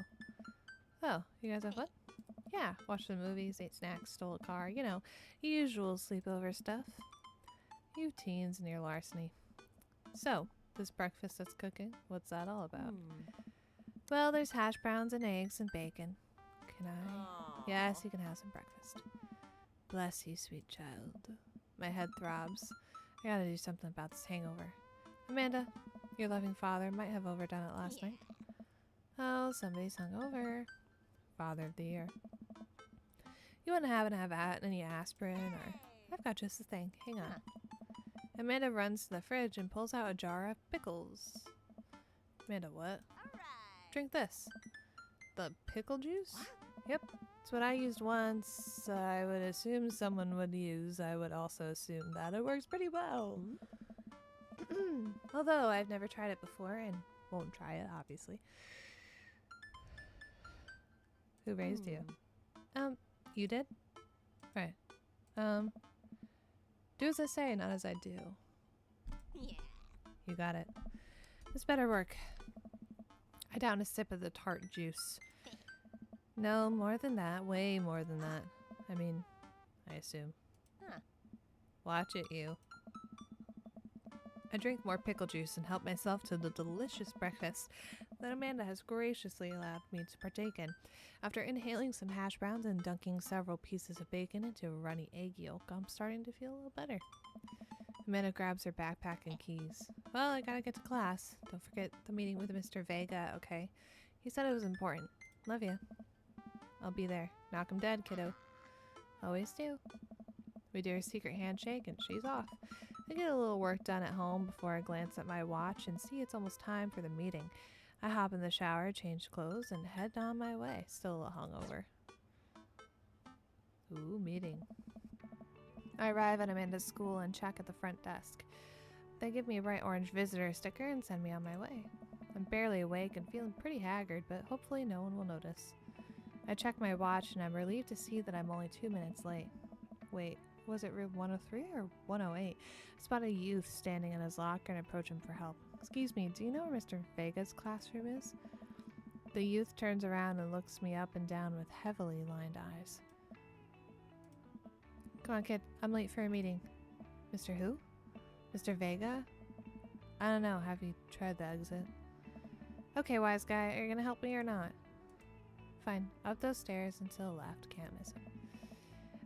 Oh, you guys have fun? Yeah, watched some movies, ate snacks, stole a car, you know, usual sleepover stuff. You teens and your larceny. So, this breakfast that's cooking, what's that all about? Well, there's hash browns and eggs and bacon. Can I? Yes, you can have some breakfast. Bless you, sweet child. My head throbs. I gotta do something about this hangover. Amanda, your loving father might have overdone it last night. Oh, somebody's hungover. Father of the year. You wouldn't happen to have any aspirin or... I've got just the thing. Hang on. Amanda runs to the fridge and pulls out a jar of pickles. Amanda, what? Drink this. The pickle juice? Yep. It's what I used once. I would assume someone would use. I would also assume that it works pretty well. Although I've never tried it before and won't try it, obviously. Who raised you? You did? Right. Do as I say, not as I do. Yeah. You got it. This better work. I down a sip of the tart juice. No, more than that. Way more than that. I mean, I assume. Huh. Watch it, you. I drink more pickle juice and help myself to the delicious breakfast that Amanda has graciously allowed me to partake in. After inhaling some hash browns and dunking several pieces of bacon into a runny egg yolk, I'm starting to feel a little better. Amanda grabs her backpack and keys. Well, I gotta get to class. Don't forget the meeting with Mr. Vega, okay? He said it was important. Love ya. I'll be there. Knock 'em dead, kiddo. Always do. We do our secret handshake and she's off. I get a little work done at home before I glance at my watch and see it's almost time for the meeting. I hop in the shower, change clothes, and head on my way. Still a little hungover. Ooh, meeting. I arrive at Amanda's school and check at the front desk. They give me a bright orange visitor sticker and send me on my way. I'm barely awake and feeling pretty haggard, but hopefully no one will notice. I check my watch and I'm relieved to see that I'm only 2 minutes late. Wait, was it room 103 or 108? I spot a youth standing in his locker and approach him for help. Excuse me, do you know where Mr. Vega's classroom is? The youth turns around and looks me up and down with heavily lined eyes. Come on, kid. I'm late for a meeting. Mr. who? Mr. Vega? I don't know. Have you tried the exit? Okay, wise guy. Are you gonna help me or not? Fine. Up those stairs and to the left. Can't miss him.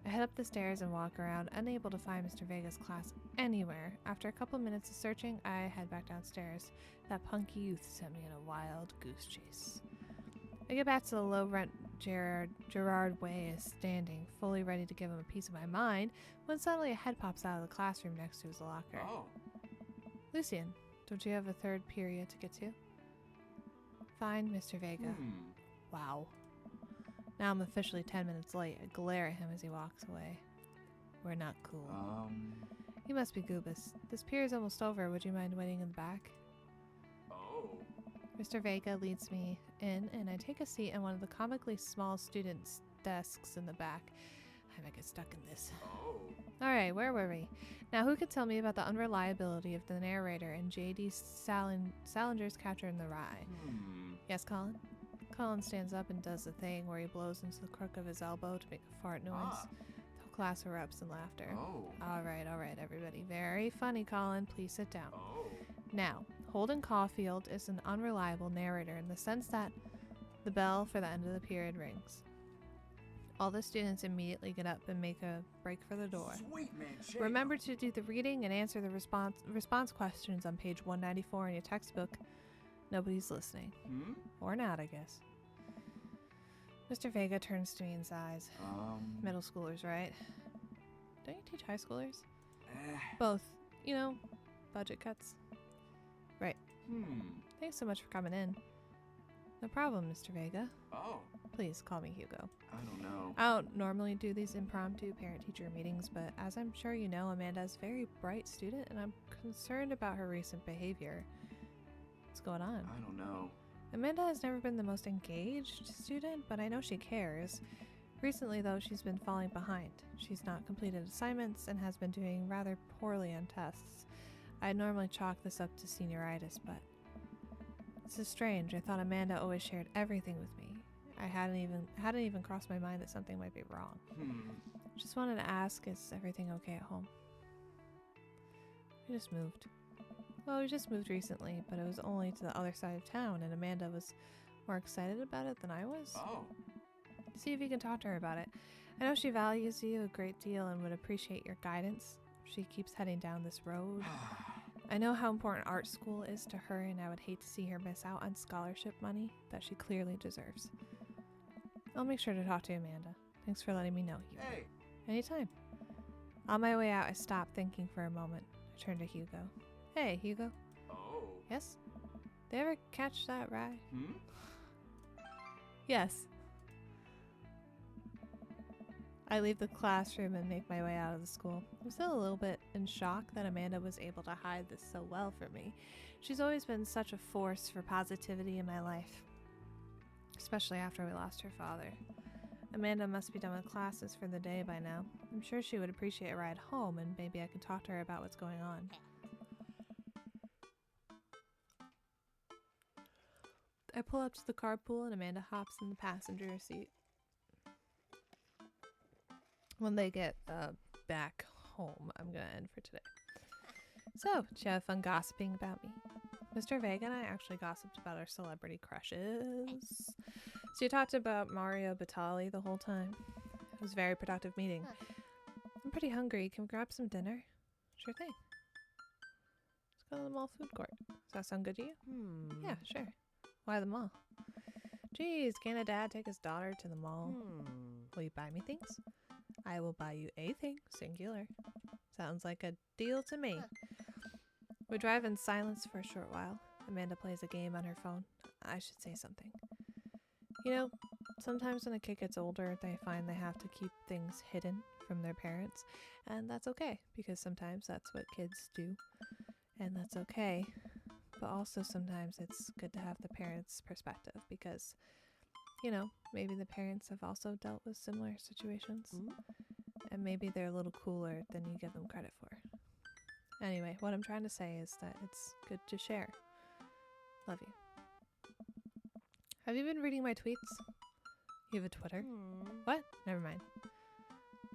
I head up the stairs and walk around, unable to find Mr. Vega's class anywhere. After a couple minutes of searching, I head back downstairs. That punky youth sent me in a wild goose chase. I get back to the low-rent Gerard Way is standing, fully ready to give him a piece of my mind, when suddenly a head pops out of the classroom next to his locker. Oh. Lucian, don't you have a third period to get to? Fine, Mr. Vega. Wow. Now I'm officially 10 minutes late. I glare at him as he walks away. We're not cool. You must be Goobus. This period's almost over. Would you mind waiting in the back? Oh. Mr. Vega leads me in, and I take a seat on one of the comically small students' desks in the back. I might get stuck in this. Oh. Alright, where were we? Now, who can tell me about the unreliability of the narrator and J.D. Salinger's Catcher in the Rye? Yes, Colin? Colin stands up and does the thing where he blows into the crook of his elbow to make a fart noise. The whole class erupts in laughter. Oh. Alright, everybody. Very funny, Colin. Please sit down. Oh. Now, Holden Caulfield is an unreliable narrator in the sense that the bell for the end of the period rings. All the students immediately get up and make a break for the door. Sweet man, shake Remember to do the reading and answer the response questions on page 194 in your textbook. Nobody's listening. Or not, I guess. Mr. Vega turns to me and sighs. Middle schoolers, right? Don't you teach high schoolers? Both. You know, budget cuts. Right. Thanks so much for coming in. No problem, Mr. Vega. Oh. Please call me Hugo. I don't know. I don't normally do these impromptu parent-teacher meetings, but as I'm sure you know, Amanda's a very bright student, and I'm concerned about her recent behavior. What's going on? I don't know. Amanda has never been the most engaged student, but I know she cares. Recently, though, she's been falling behind. She's not completed assignments and has been doing rather poorly on tests. I'd normally chalk this up to senioritis, but this is strange. I thought Amanda always shared everything with me. I hadn't even crossed my mind that something might be wrong. Just wanted to ask, is everything okay at home? We just moved. Well, we just moved recently, but it was only to the other side of town, and Amanda was more excited about it than I was. Oh. See if you can talk to her about it. I know she values you a great deal and would appreciate your guidance. She keeps heading down this road. I know how important art school is to her, and I would hate to see her miss out on scholarship money that she clearly deserves. I'll make sure to talk to Amanda. Thanks for letting me know, Hugo. Hey. Anytime. On my way out, I stopped thinking for a moment. I turned to Hugo. Hey, Hugo. Oh. Yes? Did you ever catch that ride? Hmm? Yes. I leave the classroom and make my way out of the school. I'm still a little bit in shock that Amanda was able to hide this so well from me. She's always been such a force for positivity in my life, especially after we lost her father. Amanda must be done with classes for the day by now. I'm sure she would appreciate a ride home, and maybe I can talk to her about what's going on. I pull up to the carpool and Amanda hops in the passenger seat. When they get back home, I'm going to end for today. So, did you have fun gossiping about me? Mr. Vega and I actually gossiped about our celebrity crushes. So you talked about Mario Batali the whole time. It was a very productive meeting. I'm pretty hungry. Can we grab some dinner? Sure thing. Let's go to the mall food court. Does that sound good to you? Yeah, sure. Why the mall? Geez, can't a dad take his daughter to the mall? Will you buy me things? I will buy you a thing, singular. Sounds like a deal to me. We drive in silence for a short while. Amanda plays a game on her phone. I should say something. You know, sometimes when a kid gets older, they find they have to keep things hidden from their parents. And that's okay, because sometimes that's what kids do. And that's okay. But also sometimes it's good to have the parents' perspective because, you know, maybe the parents have also dealt with similar situations. And maybe they're a little cooler than you give them credit for. Anyway, what I'm trying to say is that it's good to share. Love you. Have you been reading my tweets? You have a Twitter? What? Never mind.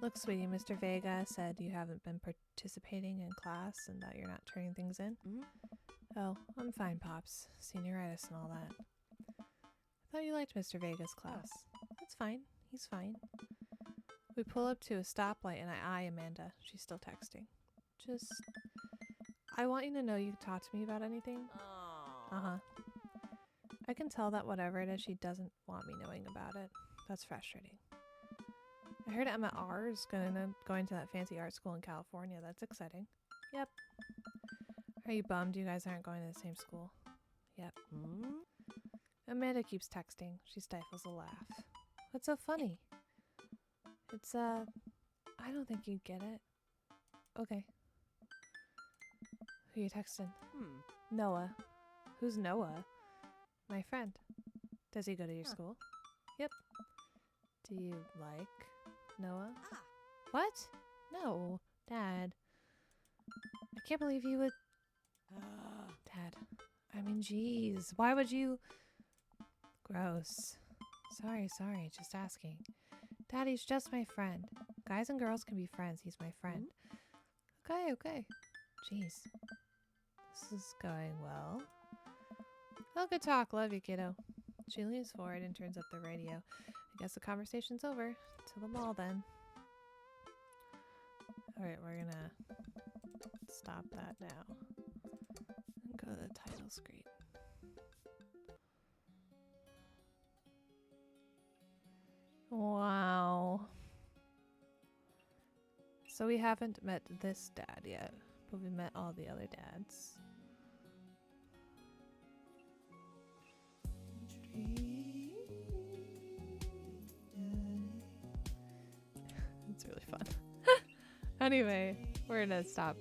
Look, sweetie, Mr. Vega said you haven't been participating in class and that you're not turning things in. Oh, I'm fine, Pops. Senioritis and all that. I thought you liked Mr. Vega's class. That's fine. He's fine. We pull up to a stoplight and I eye Amanda. She's still texting. I want you to know you can talk to me about anything. Uh-huh. I can tell that whatever it is, she doesn't want me knowing about it. That's frustrating. I heard Emma R is going to that fancy art school in California. That's exciting. Yep. Are you bummed you guys aren't going to the same school? Yep. Amanda keeps texting. She stifles a laugh. What's so funny? It's, I don't think you'd get it. Okay. Who you texting? Noah. Who's Noah? My friend. Does he go to your school? Yep. Do you like Noah? What? No. Dad. I can't believe you would... Dad. I mean, geez. Why would you... Gross. Sorry. Just asking. Daddy's just my friend. Guys and girls can be friends. He's my friend. Okay. Jeez. This is going well. Oh, good talk. Love you, kiddo. She leans forward and turns up the radio. I guess the conversation's over. To the mall, then. Alright, we're gonna stop that now. And go to the title screen. Wow. So we haven't met this dad yet, but we met all the other dads. It's really fun. Anyway, we're gonna stop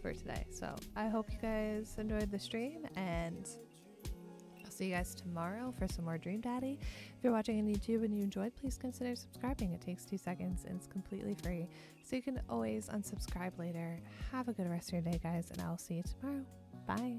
for today. So I hope you guys enjoyed the stream, and I'll see you guys tomorrow for some more Dream Daddy. If you're watching on YouTube and you enjoyed, please consider subscribing. It takes 2 seconds and it's completely free, so you can always unsubscribe later. Have a good rest of your day, guys, and I'll see you tomorrow. Bye.